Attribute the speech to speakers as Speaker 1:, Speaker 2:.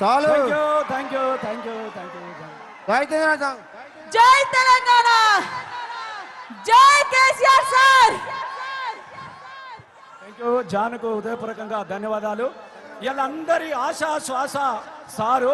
Speaker 1: చాలు.
Speaker 2: Thank you.
Speaker 1: జై తెలంగాణ.
Speaker 3: జై తెలంగాణ, జై కేసీఆర్ సార్.
Speaker 2: Thank you. జానుకు హృదయపూర్వకంగా ధన్యవాదాలు. వీళ్ళందరి ఆశా శ్వాస సారు.